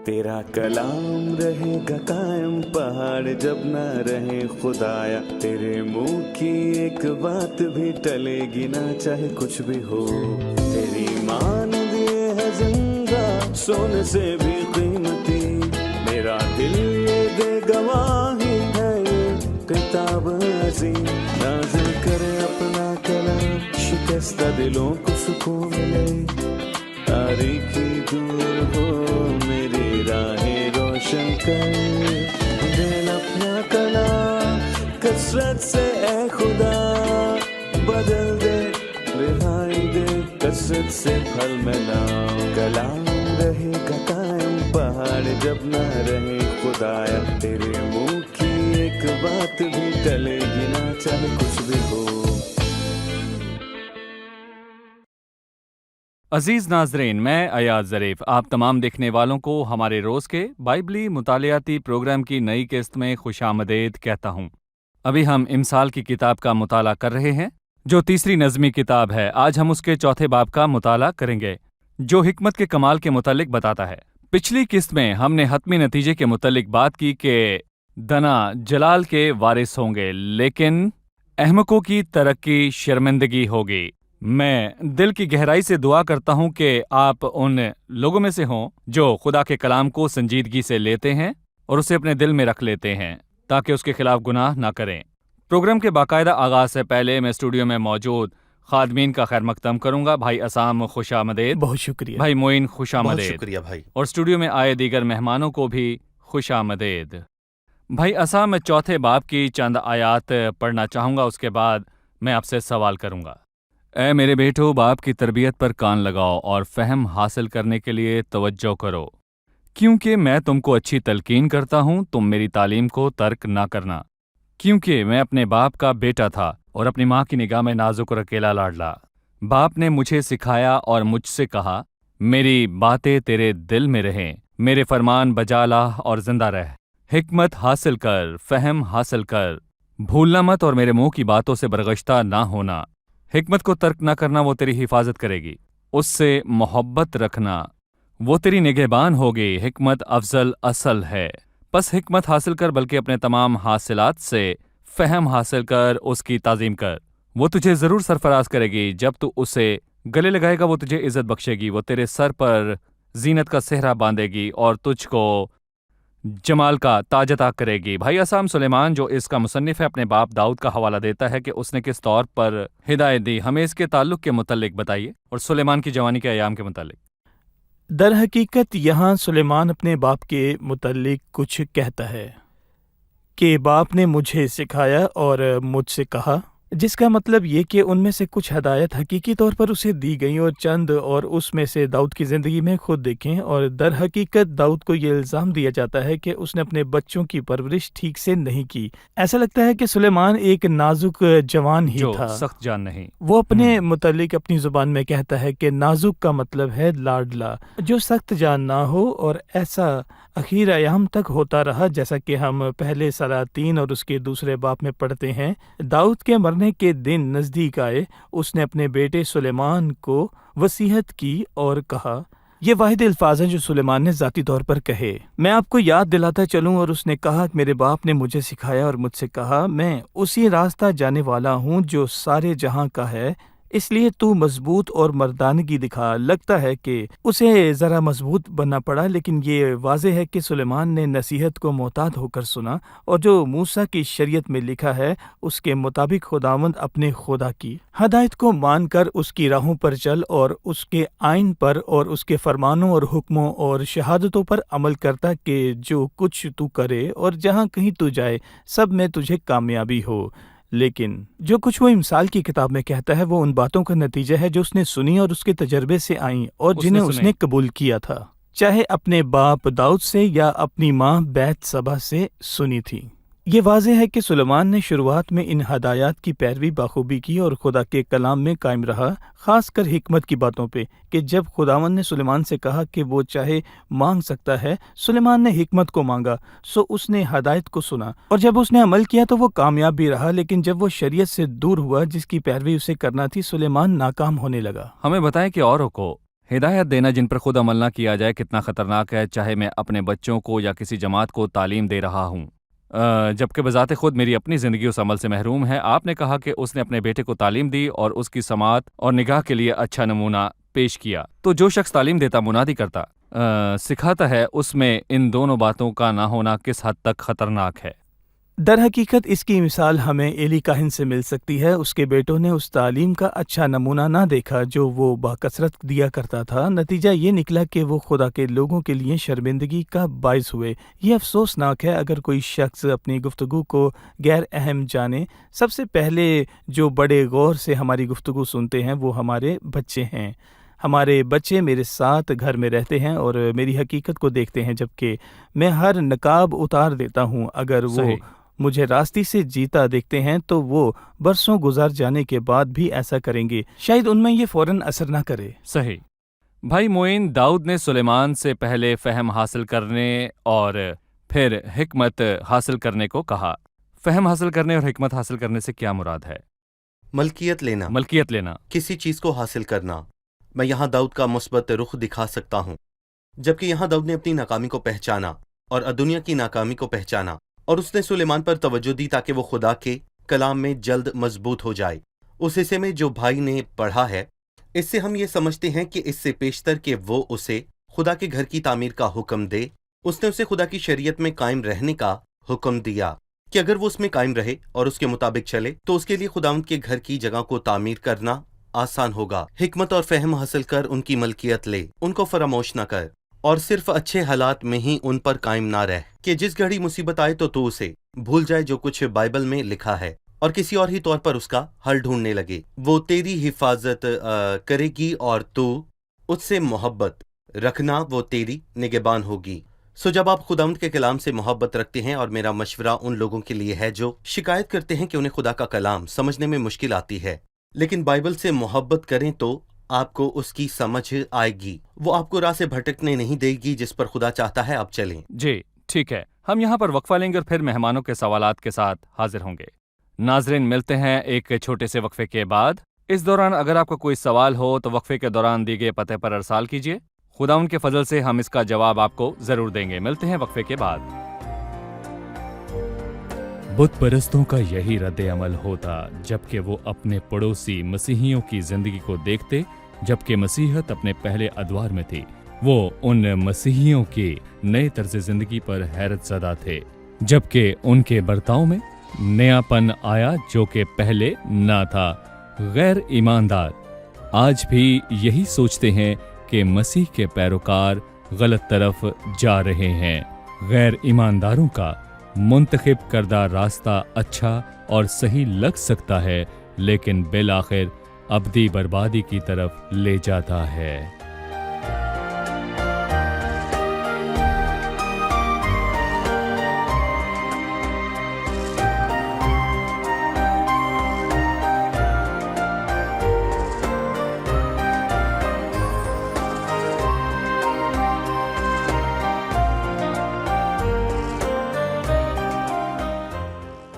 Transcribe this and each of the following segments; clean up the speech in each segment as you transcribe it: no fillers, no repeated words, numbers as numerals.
تیرا کلام رہے گا قائم پہاڑ جب نہ رہے خدایا، تیرے منہ کی ایک بات بھی ٹلے گی نہ چاہے کچھ بھی ہو، تیری مان دیے ہے زندہ سونے سے بھی قیمتی، میرا دل یہ دے گواہی ہے یہ کتاب عظیم، نازل کرے اپنا کلام شکستہ دلوں کو سکون ملے، تاریکی دور ہو میری راہیں روشن کر، دل اپنا کلام کثرت سے اے خدا بدل دے، رہائی دے کثرت سے پھل ملا، کلام رہے گا قائم پہاڑ جب نہ رہے خدایا، تیرے منہ کی ایک بات بھی ٹلے گی نہ چاہے کچھ بھی ہو۔ عزیز ناظرین، میں ایاز ظریف آپ تمام دیکھنے والوں کو ہمارے روز کے بائبلی مطالعاتی پروگرام کی نئی قسط میں خوش آمدید کہتا ہوں۔ ابھی ہم امثال کی کتاب کا مطالعہ کر رہے ہیں جو تیسری نظمی کتاب ہے۔ آج ہم اس کے چوتھے باب کا مطالعہ کریں گے جو حکمت کے کمال کے متعلق بتاتا ہے۔ پچھلی قسط میں ہم نے حتمی نتیجے کے متعلق بات کی کہ دنا جلال کے وارث ہوں گے لیکن احمقوں کی ترقی شرمندگی ہوگی۔ میں دل کی گہرائی سے دعا کرتا ہوں کہ آپ ان لوگوں میں سے ہوں جو خدا کے کلام کو سنجیدگی سے لیتے ہیں اور اسے اپنے دل میں رکھ لیتے ہیں تاکہ اس کے خلاف گناہ نہ کریں۔ پروگرام کے باقاعدہ آغاز سے پہلے میں اسٹوڈیو میں موجود خادمین کا خیر مقدم کروں گا۔ بھائی عصام خوش آمدید۔ بہت شکریہ بھائی معین خوش بہت آمدید۔ شکریہ بھائی۔ اور اسٹوڈیو میں آئے دیگر مہمانوں کو بھی خوش آمدید۔ بھائی عصام، میں چوتھے باب کی چند آیات پڑھنا چاہوں گا، اس کے بعد میں آپ سے سوال کروں گا۔ اے میرے بیٹو، باپ کی تربیت پر کان لگاؤ اور فہم حاصل کرنے کے لیے توجہ کرو، کیونکہ میں تم کو اچھی تلقین کرتا ہوں، تم میری تعلیم کو ترک نہ کرنا، کیونکہ میں اپنے باپ کا بیٹا تھا اور اپنی ماں کی نگاہ میں نازک اور اکیلا لاڈلا۔ باپ نے مجھے سکھایا اور مجھ سے کہا، میری باتیں تیرے دل میں رہیں، میرے فرمان بجا لا اور زندہ رہ، حکمت حاصل کر، فہم حاصل کر، بھولنا مت اور میرے منہ کی باتوں سے برگشتہ نہ ہونا۔ حکمت کو ترک نہ کرنا، وہ تیری حفاظت کرے گی، اس سے محبت رکھنا، وہ تیری نگہبان ہوگی۔ حکمت افضل اصل ہے، بس حکمت حاصل کر، بلکہ اپنے تمام حاصلات سے فہم حاصل کر، اس کی تعظیم کر، وہ تجھے ضرور سرفراز کرے گی۔ جب تو اسے گلے لگائے گا وہ تجھے عزت بخشے گی، وہ تیرے سر پر زینت کا صحرا باندھے گی اور تجھ کو جمال کا تاج عطا کرے گی۔ بھائی عصام سلیمان جو اس کا مصنف ہے اپنے باپ داؤد کا حوالہ دیتا ہے کہ اس نے کس طور پر ہدایت دی، ہمیں اس کے تعلق کے متعلق بتائیے اور سلیمان کی جوانی کے ایام کے متعلق۔ در حقیقت یہاں سلیمان اپنے باپ کے متعلق کچھ کہتا ہے کہ باپ نے مجھے سکھایا اور مجھ سے کہا، جس کا مطلب یہ کہ ان میں سے کچھ ہدایت حقیقی طور پر اسے دی گئیں اور چند اور اس میں سے داؤد کی زندگی میں خود دیکھیں، اور در حقیقت داؤد کو یہ الزام دیا جاتا ہے کہ اس نے اپنے بچوں کی پرورش ٹھیک سے نہیں کی۔ ایسا لگتا ہے کہ سلیمان ایک نازک جوان ہی جو تھا، سخت جان نہیں۔ وہ اپنے متعلق اپنی زبان میں کہتا ہے کہ نازک کا مطلب ہے لاڈلا، جو سخت جان نہ ہو، اور ایسا اخیر ایام تک ہوتا رہا، جیسا کہ ہم پہلے سلاطین اور اس کے دوسرے باب میں پڑھتے ہیں۔ داؤد کے مرنے کے دن نزدیک آئے، اس نے اپنے بیٹے سلیمان کو وصیت کی اور کہا، یہ واحد الفاظ ہیں جو سلیمان نے ذاتی طور پر کہے۔ میں آپ کو یاد دلاتا چلوں، اور اس نے کہا، میرے باپ نے مجھے سکھایا اور مجھ سے کہا، میں اسی راستہ جانے والا ہوں جو سارے جہاں کا ہے، اس لیے تو مضبوط اور مردانگی دکھا۔ لگتا ہے کہ اسے ذرا مضبوط بننا پڑا، لیکن یہ واضح ہے کہ سلیمان نے نصیحت کو محتاط ہو کر سنا، اور جو موسیٰ کی شریعت میں لکھا ہے اس کے مطابق خداوند اپنے خدا کی ہدایت کو مان کر اس کی راہوں پر چل، اور اس کے آئین پر اور اس کے فرمانوں اور حکموں اور شہادتوں پر عمل کرتا کہ جو کچھ تو کرے اور جہاں کہیں تو جائے سب میں تجھے کامیابی ہو۔ لیکن جو کچھ وہ امثال کی کتاب میں کہتا ہے وہ ان باتوں کا نتیجہ ہے جو اس نے سنی اور اس کے تجربے سے آئیں اور جنہیں اس نے قبول کیا تھا، چاہے اپنے باپ داؤد سے یا اپنی ماں بیت سبا سے سنی تھی۔ یہ واضح ہے کہ سلیمان نے شروعات میں ان ہدایات کی پیروی بخوبی کی اور خدا کے کلام میں قائم رہا، خاص کر حکمت کی باتوں پہ، کہ جب خداوند نے سلیمان سے کہا کہ وہ چاہے مانگ سکتا ہے، سلیمان نے حکمت کو مانگا، سو اس نے ہدایت کو سنا، اور جب اس نے عمل کیا تو وہ کامیاب بھی رہا، لیکن جب وہ شریعت سے دور ہوا جس کی پیروی اسے کرنا تھی، سلیمان ناکام ہونے لگا۔ ہمیں بتائیں کہ اوروں کو ہدایت دینا جن پر خود عمل نہ کیا جائے کتنا خطرناک ہے، چاہے میں اپنے بچوں کو یا کسی جماعت کو تعلیم دے رہا ہوں، جبکہ بذات خود میری اپنی زندگی اس عمل سے محروم ہے۔ آپ نے کہا کہ اس نے اپنے بیٹے کو تعلیم دی اور اس کی سماعت اور نگاہ کے لیے اچھا نمونہ پیش کیا۔ تو جو شخص تعلیم دیتا، منادی کرتا، سکھاتا ہے، اس میں ان دونوں باتوں کا نہ ہونا کس حد تک خطرناک ہے؟ در حقیقت اس کی مثال ہمیں ایلی کاہن سے مل سکتی ہے۔ اس کے بیٹوں نے اس تعلیم کا اچھا نمونہ نہ دیکھا جو وہ بکثرت دیا کرتا تھا۔ نتیجہ یہ نکلا کہ وہ خدا کے لوگوں کے لیے شرمندگی کا باعث ہوئے۔ یہ افسوسناک ہے اگر کوئی شخص اپنی گفتگو کو غیر اہم جانے۔ سب سے پہلے جو بڑے غور سے ہماری گفتگو سنتے ہیں وہ ہمارے بچے ہیں۔ ہمارے بچے میرے ساتھ گھر میں رہتے ہیں اور میری حقیقت کو دیکھتے ہیں، جبکہ میں ہر نقاب اتار دیتا ہوں۔ اگر وہ صحیح۔ مجھے راستی سے جیتا دیکھتے ہیں تو وہ برسوں گزر جانے کے بعد بھی ایسا کریں گے، شاید ان میں یہ فوراً اثر نہ کرے۔ صحیح۔ بھائی معین، داؤد نے سلیمان سے پہلے فہم حاصل کرنے اور پھر حکمت حاصل کرنے کو کہا۔ فہم حاصل کرنے اور حکمت حاصل کرنے سے کیا مراد ہے؟ ملکیت لینا، ملکیت لینا۔ کسی چیز کو حاصل کرنا۔ میں یہاں داؤد کا مثبت رخ دکھا سکتا ہوں، جبکہ یہاں داؤد نے اپنی ناکامی کو پہچانا اور ادونیا کی ناکامی کو پہچانا، اور اس نے سلیمان پر توجہ دی تاکہ وہ خدا کے کلام میں جلد مضبوط ہو جائے۔ اس حصے میں جو بھائی نے پڑھا ہے، اس سے ہم یہ سمجھتے ہیں کہ اس سے پیشتر کہ وہ اسے خدا کے گھر کی تعمیر کا حکم دے، اس نے اسے خدا کی شریعت میں قائم رہنے کا حکم دیا کہ اگر وہ اس میں قائم رہے اور اس کے مطابق چلے تو اس کے لیے خداوند کے گھر کی جگہ کو تعمیر کرنا آسان ہوگا۔ حکمت اور فہم حاصل کر ان کی ملکیت لے، ان کو فراموش نہ کر، اور صرف اچھے حالات میں ہی ان پر قائم نہ رہ کہ جس گھڑی مصیبت آئے تو اسے بھول جائے جو کچھ بائبل میں لکھا ہے اور کسی اور ہی طور پر اس کا حل ڈھونڈنے لگے۔ وہ تیری حفاظت کرے گی اور تو اس سے محبت رکھنا، وہ تیری نگہبان ہوگی۔ سو جب آپ خداوند کے کلام سے محبت رکھتے ہیں، اور میرا مشورہ ان لوگوں کے لیے ہے جو شکایت کرتے ہیں کہ انہیں خدا کا کلام سمجھنے میں مشکل آتی ہے، لیکن بائبل سے محبت کریں تو آپ کو اس کی سمجھ آئے گی۔ وہ آپ کو راہ سے بھٹکنے نہیں دے گی جس پر خدا چاہتا ہے آپ چلیں۔ جی ٹھیک ہے، ہم یہاں پر وقفہ لیں گے اور پھر مہمانوں کے سوالات کے ساتھ حاضر ہوں گے۔ ناظرین، ملتے ہیں ایک چھوٹے سے وقفے کے بعد۔ اس دوران اگر آپ کا کوئی سوال ہو تو وقفے کے دوران دی گئے پتے پر ارسال کیجیے، خدا ان کے فضل سے ہم اس کا جواب آپ کو ضرور دیں گے۔ ملتے ہیں وقفے کے بعد۔ بت پرستوں کا یہی رد عمل ہوتا جبکہ وہ اپنے پڑوسی مسیحیوں کی زندگی کو دیکھتے، جبکہ مسیحیت اپنے پہلے ادوار میں تھی۔ وہ ان مسیحیوں کی نئے طرز زندگی پر حیرت زدہ تھے، جبکہ ان کے برتاؤ میں نیا پن آیا جو کہ پہلے نہ تھا۔ غیر ایماندار آج بھی یہی سوچتے ہیں کہ مسیح کے پیروکار غلط طرف جا رہے ہیں۔ غیر ایمانداروں کا منتخب کردہ راستہ اچھا اور صحیح لگ سکتا ہے، لیکن بالآخر ابدی بربادی کی طرف لے جاتا ہے۔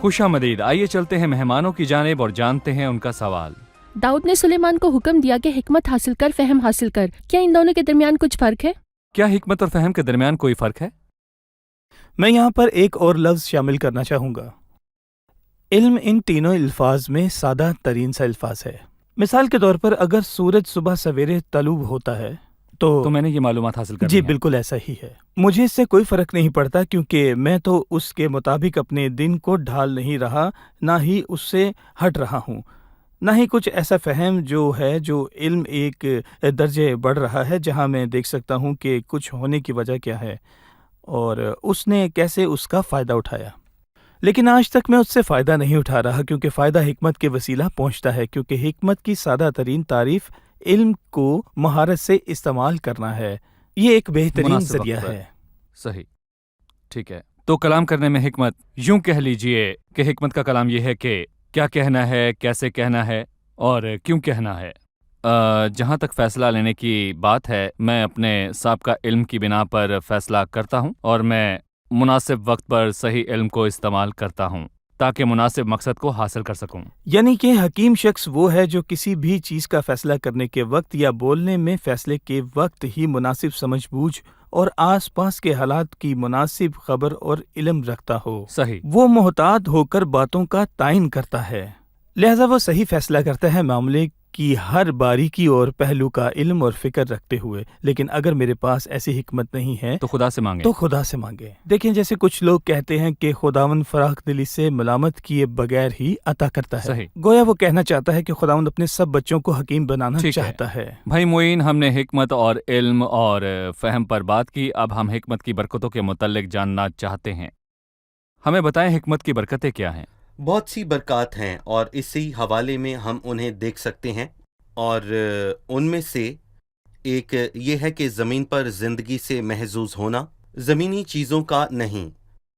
خوش آمدید۔ آئیے چلتے ہیں مہمانوں کی جانب اور جانتے ہیں ان کا سوال۔ داؤد نے سلیمان کو حکم دیا کہ حکمت حاصل کر، فہم حاصل کر۔ کیا ان دونوں کے درمیان کچھ فرق ہے؟ کیا حکمت اور فہم کے درمیان کوئی فرق ہے؟ میں یہاں پر ایک اور لفظ شامل کرنا چاہوں گا۔ علم ان تینوں الفاظ میں سادہ ترین سا الفاظ ہے۔ مثال کے طور پر اگر سورج صبح سویرے طلوع ہوتا ہے تو میں نے یہ معلومات حاصل کرنی جی ہے۔ بالکل ایسا ہی ہے۔ مجھے اس سے کوئی فرق نہیں پڑتا کیونکہ میں تو اس کے مطابق اپنے دن کو ڈھال نہیں رہا، نہ ہی اس سے ہٹ رہا ہوں، نہ ہی کچھ ایسا فہم جو ہے جو علم ایک درجے بڑھ رہا ہے جہاں میں دیکھ سکتا ہوں کہ کچھ ہونے کی وجہ کیا ہے اور اس نے کیسے اس کا فائدہ اٹھایا۔ لیکن آج تک میں اس سے فائدہ نہیں اٹھا رہا کیونکہ فائدہ حکمت کے وسیلہ پہنچتا ہے، کیونکہ حکمت کی سادہ ترین تعریف علم کو مہارت سے استعمال کرنا ہے۔ یہ ایک بہترین مناسب ذریعہ وقت پر۔ ہے۔ صحیح، ٹھیک ہے۔ تو کلام کرنے میں حکمت، یوں کہہ لیجئے کہ حکمت کا کلام یہ ہے کہ کیا کہنا ہے، کیسے کہنا ہے اور کیوں کہنا ہے۔ جہاں تک فیصلہ لینے کی بات ہے، میں اپنے سابقہ علم کی بنا پر فیصلہ کرتا ہوں اور میں مناسب وقت پر صحیح علم کو استعمال کرتا ہوں۔ تاکہ مناسب مقصد کو حاصل کر سکوں۔ یعنی کہ حکیم شخص وہ ہے جو کسی بھی چیز کا فیصلہ کرنے کے وقت یا بولنے میں فیصلے کے وقت ہی مناسب سمجھ بوجھ اور آس پاس کے حالات کی مناسب خبر اور علم رکھتا ہو۔ صحیح۔ وہ محتاط ہو کر باتوں کا تعین کرتا ہے، لہذا وہ صحیح فیصلہ کرتا ہے معاملے کی ہر باریکی اور پہلو کا علم اور فکر رکھتے ہوئے۔ لیکن اگر میرے پاس ایسی حکمت نہیں ہے تو خدا سے مانگیں۔ تو خدا سے مانگے۔ دیکھیں جیسے کچھ لوگ کہتے ہیں کہ خداوند فراخ دلی سے ملامت کیے بغیر ہی عطا کرتا ہے، صحیح۔ گویا وہ کہنا چاہتا ہے کہ خداوند اپنے سب بچوں کو حکیم بنانا ٹھیک ہے۔ چاہتا ہے۔ بھائی معین، ہم نے حکمت اور علم اور فہم پر بات کی، اب ہم حکمت کی برکتوں کے متعلق جاننا چاہتے ہیں۔ ہمیں بتائیں حکمت کی برکتیں کیا ہیں؟ بہت سی برکات ہیں اور اسی حوالے میں ہم انہیں دیکھ سکتے ہیں، اور ان میں سے ایک یہ ہے کہ زمین پر زندگی سے محظوظ ہونا، زمینی چیزوں کا نہیں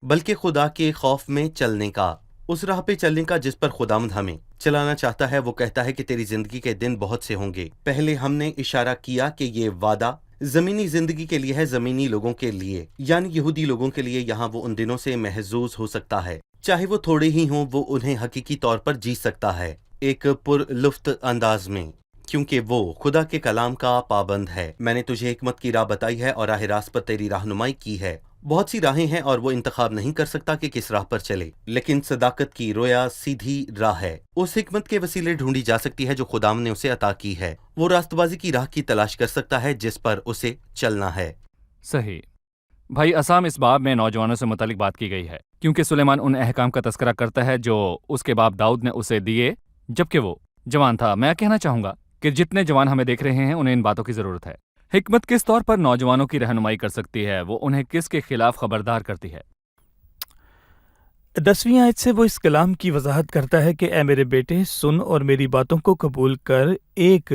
بلکہ خدا کے خوف میں چلنے کا، اس راہ پہ چلنے کا جس پر خداوند ہمیں چلانا چاہتا ہے۔ وہ کہتا ہے کہ تیری زندگی کے دن بہت سے ہوں گے۔ پہلے ہم نے اشارہ کیا کہ یہ وعدہ زمینی زندگی کے لیے ہے، زمینی لوگوں کے لیے، یعنی یہودی لوگوں کے لیے یہاں وہ ان دنوں سے محظوظ ہو سکتا ہے، چاہے وہ تھوڑے ہی ہوں، وہ انہیں حقیقی طور پر جی سکتا ہے ایک پر لطف انداز میں، کیونکہ وہ خدا کے کلام کا پابند ہے۔ میں نے تجھے حکمت کی راہ بتائی ہے اور راہ راست پر تیری رہنمائی کی ہے۔ بہت سی راہیں ہیں اور وہ انتخاب نہیں کر سکتا کہ کس راہ پر چلے، لیکن صداقت کی رویا سیدھی راہ ہے، اس حکمت کے وسیلے ڈھونڈی جا سکتی ہے جو خداوند نے اسے عطا کی ہے۔ وہ راست بازی کی راہ کی تلاش کر سکتا ہے جس پر اسے چلنا ہے۔ صحیح۔ بھائی اسام، اس باب میں نوجوانوں سے متعلق بات کی گئی ہے، کیونکہ سلیمان ان احکام کا تذکرہ کرتا ہے جو اس کے باپ داؤد نے اسے دیے جبکہ وہ جوان تھا۔ میں کہنا چاہوں گا کہ جتنے جوان ہمیں دیکھ رہے ہیں انہیں ان باتوں کی ضرورت ہے۔ حکمت کس طور پر نوجوانوں کی رہنمائی کر سکتی ہے؟ وہ انہیں کس کے خلاف خبردار کرتی ہے؟ 10ویں آیت سے وہ اس کلام کی وضاحت کرتا ہے کہ اے میرے بیٹے سن اور میری باتوں کو قبول کر۔ ایک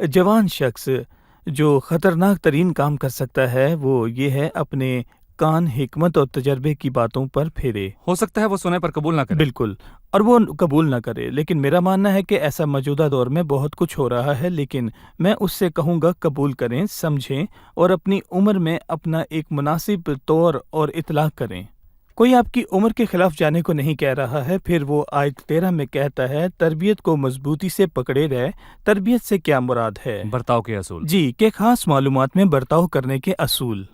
جوان شخص جو خطرناک ترین کام کر سکتا ہے وہ یہ ہے اپنے کان حکمت اور تجربے کی باتوں پر پھیرے۔ ہو سکتا ہے وہ سنے پر قبول نہ کرے۔ بالکل، اور وہ قبول نہ کرے، لیکن میرا ماننا ہے کہ ایسا موجودہ دور میں بہت کچھ ہو رہا ہے، لیکن میں اس سے کہوں گا قبول کریں، سمجھیں اور اپنی عمر میں اپنا ایک مناسب طور اور اطلاق کریں۔ کوئی آپ کی عمر کے خلاف جانے کو نہیں کہہ رہا ہے۔ پھر وہ آیت 13 میں کہتا ہے تربیت کو مضبوطی سے پکڑے رہے۔ تربیت سے کیا مراد ہے؟ برتاؤ کے اصول۔ جی، کہ خاص معلومات میں برتاؤ کرنے کے اصول،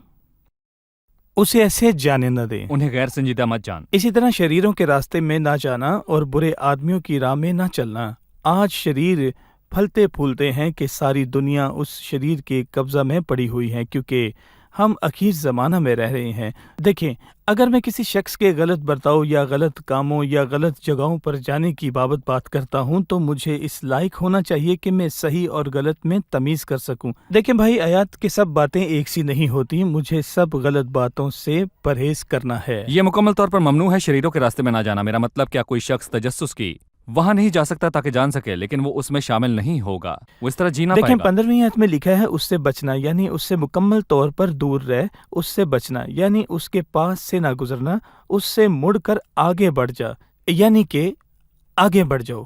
اسے ایسے جانے نہ دیں، انہیں غیر سنجیدہ مت جان۔ اسی طرح شریروں کے راستے میں نہ جانا اور برے آدمیوں کی راہ میں نہ چلنا۔ آج شریر پھلتے پھولتے ہیں کہ ساری دنیا اس شریر کے قبضہ میں پڑی ہوئی ہے، کیونکہ ہم اخیر زمانہ میں رہ رہے ہیں۔ دیکھیں، اگر میں کسی شخص کے غلط برتاؤ یا غلط کاموں یا غلط جگہوں پر جانے کی بات کرتا ہوں تو مجھے اس لائق ہونا چاہیے کہ میں صحیح اور غلط میں تمیز کر سکوں۔ دیکھیں بھائی، آیات کی سب باتیں ایک سی نہیں ہوتی، مجھے سب غلط باتوں سے پرہیز کرنا ہے۔ یہ مکمل طور پر ممنوع ہے شریروں کے راستے میں نہ جانا۔ میرا مطلب کیا کوئی شخص تجسس کی وہاں نہیں جا سکتا تاکہ جان سکے، لیکن وہ اس میں شامل نہیں ہوگا، وہ اس طرح جینا پائے دیکھیں گا۔ 15ویں آیت میں لکھا ہے اس سے بچنا، یعنی اس سے مکمل طور پر دور رہ۔ اس سے بچنا یعنی اس کے پاس سے نہ گزرنا، اس سے مڑ کر آگے بڑھ جا، یعنی کہ آگے بڑھ جاؤ،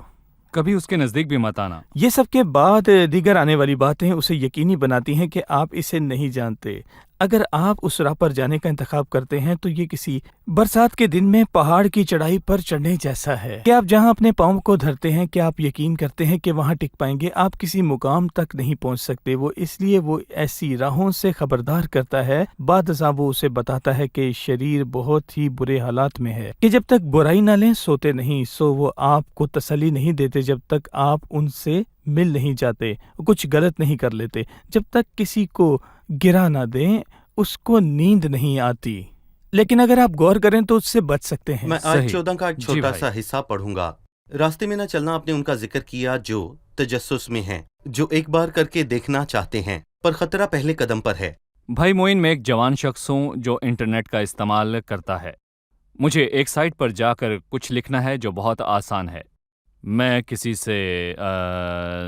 کبھی اس کے نزدیک بھی مت آنا۔ یہ سب کے بعد دیگر آنے والی باتیں اسے یقینی بناتی ہیں کہ آپ اسے نہیں جانتے۔ اگر آپ اس راہ پر جانے کا انتخاب کرتے ہیں تو یہ کسی برسات کے دن میں پہاڑ کی چڑھائی پر چڑھنے جیسا ہے کہ آپ جہاں اپنے پاؤں کو دھرتے ہیں کہ آپ یقین کرتے ہیں کہ وہاں ٹک پائیں گے، آپ کسی مقام تک نہیں پہنچ سکتے۔ وہ اس لیے وہ ایسی راہوں سے خبردار کرتا ہے، بعد ازاں وہ اسے بتاتا ہے کہ شریر بہت ہی برے حالات میں ہے، کہ جب تک برائی نہ لیں سوتے نہیں، سو وہ آپ کو تسلی نہیں دیتے جب تک آپ ان سے مل نہیں جاتے، کچھ غلط نہیں کر لیتے، جب تک کسی کو گرا نہ دیں اس کو نیند نہیں آتی۔ لیکن اگر آپ غور کریں تو اس سے بچ سکتے ہیں۔ میں آج صحیح۔ 14 کا ایک جی چھوٹا بھائی۔ سا حصہ پڑھوں گا۔ راستے میں نہ چلنا، آپ نے ان کا ذکر کیا جو تجسس میں ہیں، جو ایک بار کر کے دیکھنا چاہتے ہیں، پر خطرہ پہلے قدم پر ہے۔ بھائی معین، میں ایک جوان شخص ہوں جو انٹرنیٹ کا استعمال کرتا ہے۔ مجھے ایک سائٹ پر جا کر کچھ لکھنا ہے جو بہت آسان ہے۔ میں کسی سے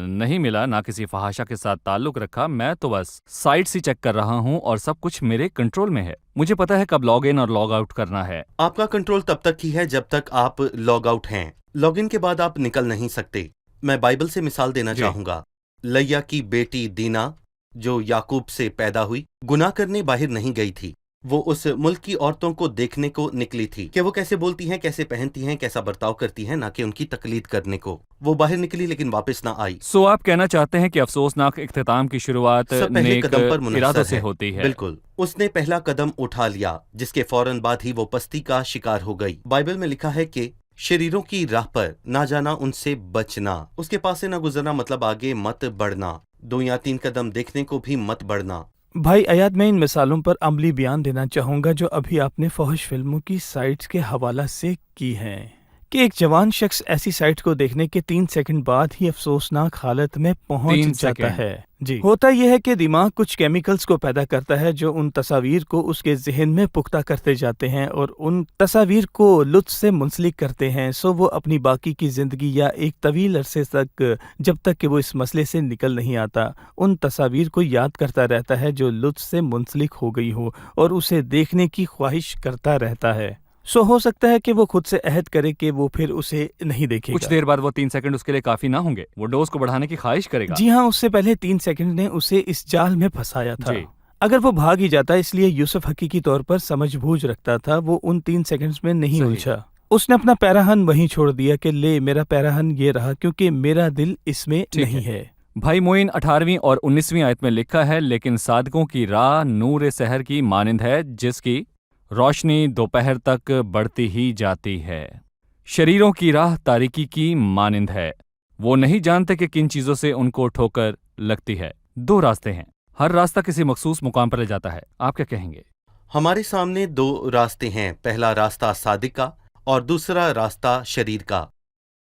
نہیں ملا، نہ کسی فحاشہ کے ساتھ تعلق رکھا، میں تو بس سائٹس ہی چیک کر رہا ہوں اور سب کچھ میرے کنٹرول میں ہے۔ مجھے پتا ہے کب لاگ ان اور لاگ آؤٹ کرنا ہے۔ آپ کا کنٹرول تب تک ہی ہے جب تک آپ لاگ آؤٹ ہیں، لاگ ان کے بعد آپ نکل نہیں سکتے۔ میں بائبل سے مثال دینا جی۔ چاہوں گا۔ لیا کی بیٹی دینا جو یعقوب سے پیدا ہوئی، گناہ کرنے باہر نہیں گئی تھی، وہ اس ملک کی عورتوں کو دیکھنے کو نکلی تھی کہ وہ کیسے بولتی ہیں، کیسے پہنتی ہیں، کیسا برتاؤ کرتی ہیں، نہ کہ ان کی تقلید کرنے کو۔ وہ باہر نکلی لیکن واپس نہ آئی۔ سو آپ کہنا چاہتے ہیں کہ افسوسناک اختتام کی شروعات سب پہلے نیک قدم پر ارادوں منحصر سے ہے۔ ہوتی ہے۔ بالکل، اس نے پہلا قدم اٹھا لیا جس کے فوراً بعد ہی وہ پستی کا شکار ہو گئی۔ بائبل میں لکھا ہے کہ شریروں کی راہ پر نہ جانا، ان سے بچنا، اس کے پاس سے نہ گزرنا، مطلب آگے مت بڑھنا، 2 یا 3 قدم دیکھنے کو بھی مت بڑھنا۔ بھائی ایاد، میں ان مثالوں پر عملی بیان دینا چاہوں گا جو ابھی آپ نے فحش فلموں کی سائٹس کے حوالہ سے کی ہیں، کہ ایک جوان شخص ایسی سائٹ کو دیکھنے کے 3 سیکنڈ بعد ہی افسوسناک حالت میں 3 پہنچ جاتا سیکنڈ۔ ہے۔ جی، ہوتا یہ ہے کہ دماغ کچھ کیمیکلز کو پیدا کرتا ہے جو ان تصاویر کو اس کے ذہن میں پختہ کرتے جاتے ہیں اور ان تصاویر کو لطف سے منسلک کرتے ہیں، سو وہ اپنی باقی کی زندگی یا ایک طویل عرصے تک، جب تک کہ وہ اس مسئلے سے نکل نہیں آتا، ان تصاویر کو یاد کرتا رہتا ہے جو لطف سے منسلک ہو گئی ہو اور اسے دیکھنے کی خواہش کرتا رہتا ہے۔ سو ہو سکتا ہے کہ وہ خود سے عہد کرے کہ وہ پھر اسے نہیں دیکھے کچھ گا۔ دیر بعد وہ 3 سیکنڈ اس کے لیے کافی نہ ہوں گے، وہ ڈوز کو بڑھانے کی خواہش کرے گا۔ جی ہاں، اس سے پہلے 3 سیکنڈ نے اسے اس جال میں پھنسایا تھا۔ جی۔ اگر وہ بھاگ ہی جاتا، اس لیے یوسف حقیقی طور پر سمجھ بوجھ رکھتا تھا، وہ ان 3 سیکنڈز میں نہیں صحیح۔ الجھا۔ اس نے اپنا پیراہن وہیں چھوڑ دیا کہ لے میرا پیراہن یہ رہا کیونکہ میرا دل اس میں ٹھیک نہیں ہے۔ بھائی معین 18ویں اور 19ویں آیت میں لکھا ہے، لیکن صادقوں کی راہ نور سحر کی مانند ہے جس کی روشنی دوپہر تک بڑھتی ہی جاتی ہے۔ شریروں کی راہ تاریکی کی مانند ہے، وہ نہیں جانتے کہ کن چیزوں سے ان کو ٹھوکر لگتی ہے۔ 2 راستے ہیں، ہر راستہ کسی مخصوص مقام پر لے جاتا ہے۔ آپ کیا کہیں گے؟ ہمارے سامنے 2 راستے ہیں، پہلا راستہ صادق کا اور دوسرا راستہ شریر کا۔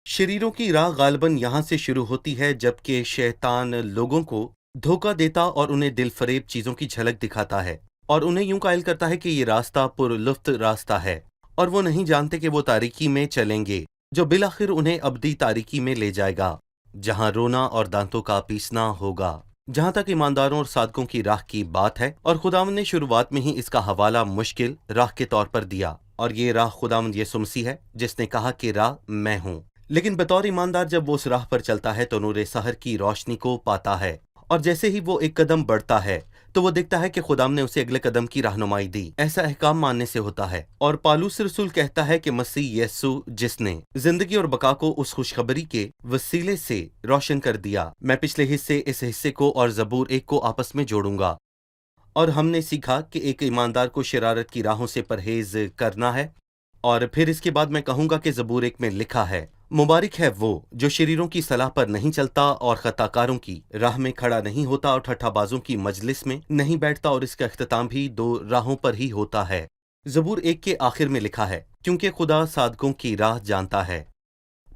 شریروں کی راہ غالباً یہاں سے شروع ہوتی ہے جبکہ شیطان لوگوں کو دھوکہ دیتا اور انہیں دل فریب چیزوں کی جھلک دکھاتا ہے اور انہیں یوں قائل کرتا ہے کہ یہ راستہ پر لطف راستہ ہے، اور وہ نہیں جانتے کہ وہ تاریکی میں چلیں گے جو بالآخر انہیں ابدی تاریکی میں لے جائے گا، جہاں رونا اور دانتوں کا پیسنا ہوگا۔ جہاں تک ایمانداروں اور صادقوں کی راہ کی بات ہے، اور خداوند نے شروعات میں ہی اس کا حوالہ مشکل راہ کے طور پر دیا، اور یہ راہ خداوند یسوع مسیح ہے جس نے کہا کہ راہ میں ہوں۔ لیکن بطور ایماندار جب وہ اس راہ پر چلتا ہے تو نور سحر کی روشنی کو پاتا ہے، اور جیسے ہی وہ ایک قدم بڑھتا ہے تو وہ دیکھتا ہے کہ خداوند نے اسے اگلے قدم کی رہنمائی دی۔ ایسا احکام ماننے سے ہوتا ہے، اور پالوس رسول کہتا ہے کہ مسیح یسوع جس نے زندگی اور بقا کو اس خوشخبری کے وسیلے سے روشن کر دیا، میں پچھلے حصے اس حصے کو اور زبور 1 کو آپس میں جوڑوں گا، اور ہم نے سیکھا کہ ایک ایماندار کو شرارت کی راہوں سے پرہیز کرنا ہے، اور پھر اس کے بعد میں کہوں گا کہ زبور 1 میں لکھا ہے، مبارک ہے وہ جو شریروں کی صلاح پر نہیں چلتا اور خطا کاروں کی راہ میں کھڑا نہیں ہوتا اور ٹھٹھا بازوں کی مجلس میں نہیں بیٹھتا، اور اس کا اختتام بھی 2 راہوں پر ہی ہوتا ہے۔ زبور 1 کے آخر میں لکھا ہے، کیونکہ خدا صادقوں کی راہ جانتا ہے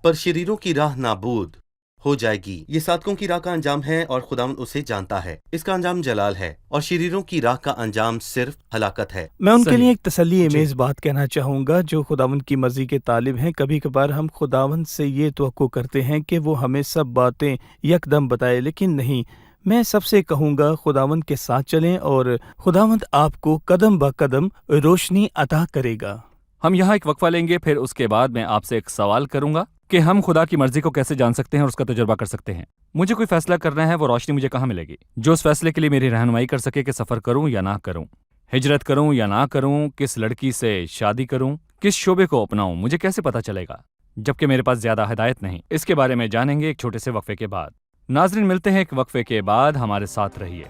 پر شریروں کی راہ نابود ہو جائے گی۔ یہ صادقوں کی راہ کا انجام ہے اور خداوند اسے جانتا ہے، اس کا انجام جلال ہے، اور شریروں کی راہ کا انجام صرف ہلاکت ہے۔ میں ان کے صحیح۔ لیے ایک تسلی امیز بات کہنا چاہوں گا جو خداوند کی مرضی کے طالب ہیں۔ کبھی کبھار ہم خداوند سے یہ توقع کرتے ہیں کہ وہ ہمیں سب باتیں یکدم بتائے، لیکن نہیں۔ میں سب سے کہوں گا خداوند کے ساتھ چلیں اور خداوند آپ کو قدم با قدم روشنی عطا کرے گا۔ ہم یہاں ایک وقفہ لیں گے، پھر اس کے بعد میں آپ سے ایک سوال کروں گا کہ ہم خدا کی مرضی کو کیسے جان سکتے ہیں اور اس کا تجربہ کر سکتے ہیں۔ مجھے کوئی فیصلہ کرنا ہے، وہ روشنی مجھے کہاں ملے گی جو اس فیصلے کے لیے میری رہنمائی کر سکے کہ سفر کروں یا نہ کروں، ہجرت کروں یا نہ کروں، کس لڑکی سے شادی کروں، کس شعبے کو اپناؤں، مجھے کیسے پتہ چلے گا جبکہ میرے پاس زیادہ ہدایت نہیں؟ اس کے بارے میں جانیں گے ایک چھوٹے سے وقفے کے بعد۔ ناظرین، ملتے ہیں ایک وقفے کے بعد، ہمارے ساتھ رہیے۔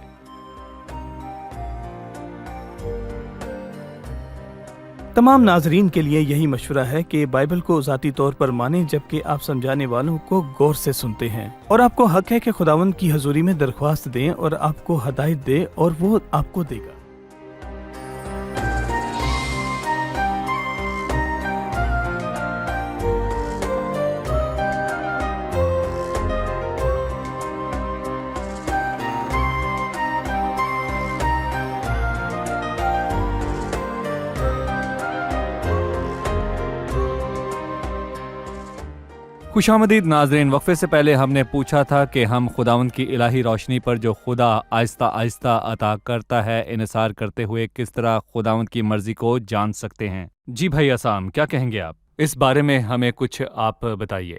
تمام ناظرین کے لیے یہی مشورہ ہے کہ بائبل کو ذاتی طور پر مانیں جبکہ آپ سمجھانے والوں کو غور سے سنتے ہیں، اور آپ کو حق ہے کہ خداوند کی حضوری میں درخواست دیں اور آپ کو ہدایت دے اور وہ آپ کو دے گا۔ خوش آمدید ناظرین، وقفے سے پہلے ہم نے پوچھا تھا کہ ہم خداوند کی الہی روشنی پر جو خدا آہستہ آہستہ عطا کرتا ہے انحصار کرتے ہوئے کس طرح خداوند کی مرضی کو جان سکتے ہیں۔ جی بھائی عصام، کیا کہیں گے آپ اس بارے میں؟ ہمیں کچھ آپ بتائیے۔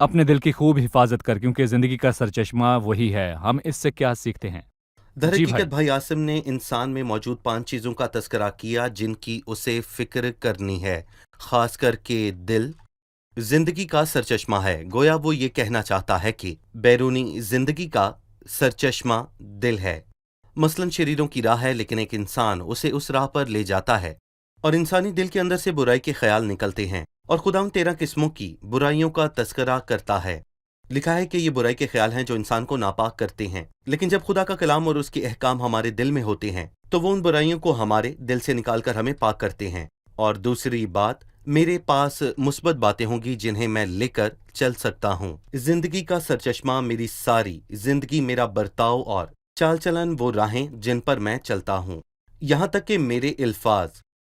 اپنے دل کی خوب حفاظت کر، کیونکہ زندگی کا سرچشمہ وہی ہے۔ ہم اس سے کیا سیکھتے ہیں؟ در جی حقیقت بھائی عاصم نے انسان میں موجود 5 چیزوں کا تذکرہ کیا جن کی اسے فکر کرنی ہے، خاص کر کے دل زندگی کا سرچشمہ ہے۔ گویا وہ یہ کہنا چاہتا ہے کہ بیرونی زندگی کا سرچشمہ دل ہے۔ مثلاً شریروں کی راہ ہے، لیکن ایک انسان اسے اس راہ پر لے جاتا ہے اور انسانی دل کے اندر سے برائی کے خیال نکلتے ہیں، اور خدا ان 13 قسموں کی برائیوں کا تذکرہ کرتا ہے۔ لکھا ہے کہ یہ برائی کے خیال ہیں جو انسان کو ناپاک کرتے ہیں، لیکن جب خدا کا کلام اور اس کے احکام ہمارے دل میں ہوتے ہیں تو وہ ان برائیوں کو ہمارے دل سے نکال کر ہمیں پاک کرتے ہیں۔ اور دوسری بات، میرے پاس مثبت باتیں ہوں گی جنہیں میں لے کر چل سکتا ہوں۔ زندگی کا سرچشمہ میری ساری زندگی، میرا برتاؤ اور چال چلن، وہ راہیں جن پر میں چلتا ہوں، یہاں تک کہ میرے الفاظ،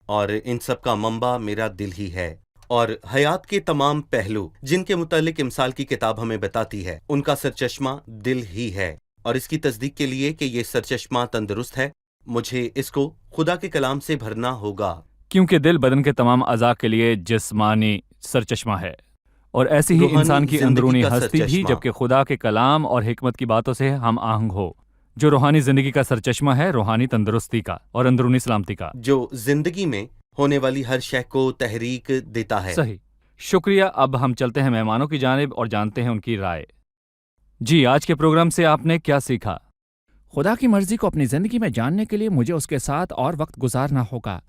اور ان سب کا منبع میرا دل ہی ہے۔ اور حیات کے تمام پہلو جن کے متعلق امثال کی کتاب ہمیں بتاتی ہے، ان کا سرچشمہ دل ہی ہے۔ اور اس کی تصدیق کے لیے کہ یہ سرچشمہ تندرست ہے، مجھے اس کو خدا کے کلام سے بھرنا ہوگا۔ کیونکہ دل بدن کے تمام اعضاء کے لیے جسمانی سرچشمہ ہے، اور ایسی ہی روحانی انسان کی زندگی اندرونی کا ہستی بھی، سرچشمہ۔ جبکہ خدا کے کلام اور حکمت کی باتوں سے ہم آہنگ ہو، جو روحانی زندگی کا سرچشمہ ہے، روحانی تندرستی کا اور اندرونی سلامتی کا۔ جو زندگی میں ہونے والی ہر شے کو تحریک دیتا ہے۔ صحیح، شکریہ۔ اب ہم چلتے ہیں مہمانوں کی جانب اور جانتے ہیں ان کی رائے۔ جی، آج کے پروگرام سے آپ نے کیا سیکھا؟ خدا کی مرضی کو اپنی زندگی میں جاننے کے لیے مجھے اس کے ساتھ اور وقت گزارنا ہوگا۔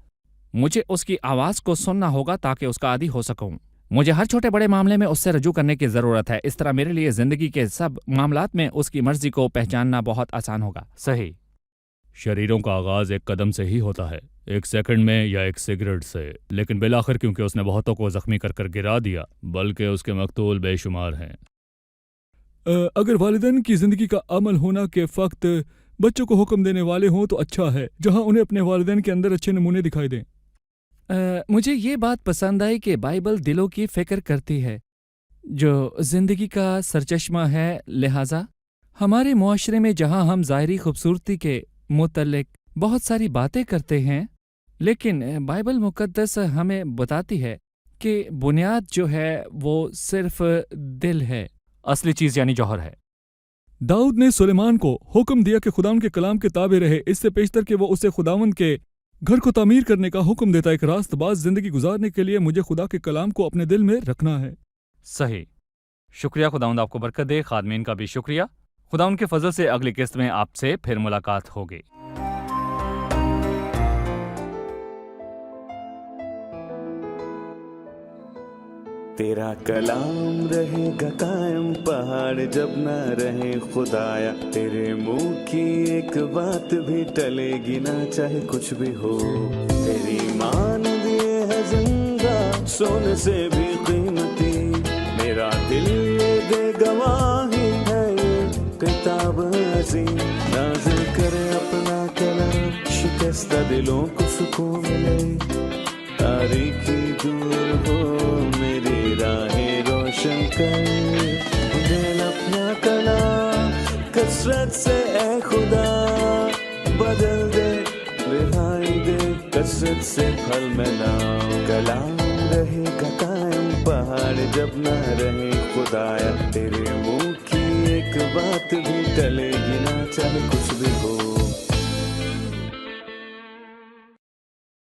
مجھے اس کی آواز کو سننا ہوگا تاکہ اس کا عادی ہو سکوں۔ مجھے ہر چھوٹے بڑے معاملے میں اس سے رجوع کرنے کی ضرورت ہے۔ اس طرح میرے لیے زندگی کے سب معاملات میں اس کی مرضی کو پہچاننا بہت آسان ہوگا۔ صحیح۔ شریروں کا آغاز ایک قدم سے ہی ہوتا ہے، ایک سیکنڈ میں یا ایک سگریٹ سے، لیکن بالآخر کیونکہ اس نے بہتوں کو زخمی کر کر گرا دیا، بلکہ اس کے مقتول بے شمار ہیں۔ اگر والدین کی زندگی کا عمل ہونا کے وقت بچوں کو حکم دینے والے ہوں تو اچھا ہے، جہاں انہیں اپنے والدین کے اندر اچھے نمونے دکھائی دیں۔ مجھے یہ بات پسند آئی کہ بائبل دلوں کی فکر کرتی ہے، جو زندگی کا سرچشمہ ہے۔ لہٰذا ہمارے معاشرے میں جہاں ہم ظاہری خوبصورتی کے متعلق بہت ساری باتیں کرتے ہیں، لیکن بائبل مقدس ہمیں بتاتی ہے کہ بنیاد جو ہے وہ صرف دل ہے، اصلی چیز یعنی جوہر ہے۔ داؤد نے سلیمان کو حکم دیا کہ خداوند کے کلام کے تابع رہے، اس سے پیشتر کہ وہ اسے خداوند کے گھر کو تعمیر کرنے کا حکم دیتا۔ ایک راست باز زندگی گزارنے کے لیے مجھے خدا کے کلام کو اپنے دل میں رکھنا ہے۔ صحیح، شکریہ۔ خداوند آپ کو برکت دے۔ خادمین کا بھی شکریہ۔ خداوند کے فضل سے اگلی قسط میں آپ سے پھر ملاقات ہوگی۔ تیرا کلام رہے گا قائم، پہاڑ جب نہ رہے خدایا، تیرے منہ کی ایک بات بھی ٹلے گی نہ، چاہے کچھ بھی ہو۔ تیری مان دیے ہے زندہ، سونے سے بھی قیمتی، میرا دل دے گواہی ہے یہ کتاب عظیم۔ نازل کرے اپنا کلام، شکستہ دلوں کو سکون ملے، تاریکی دور ہو میری راہیں روشن کر، دل اپنا کلام کثرت سے اے خدا بدل دے، رہائی دے کثرت سے پھل ملاؤ۔ کلام رہے گا قائم، پہاڑ جب نہ رہے خدایا، تیرے منہ کی ایک بات بھی ٹلے گی نہ، چاہے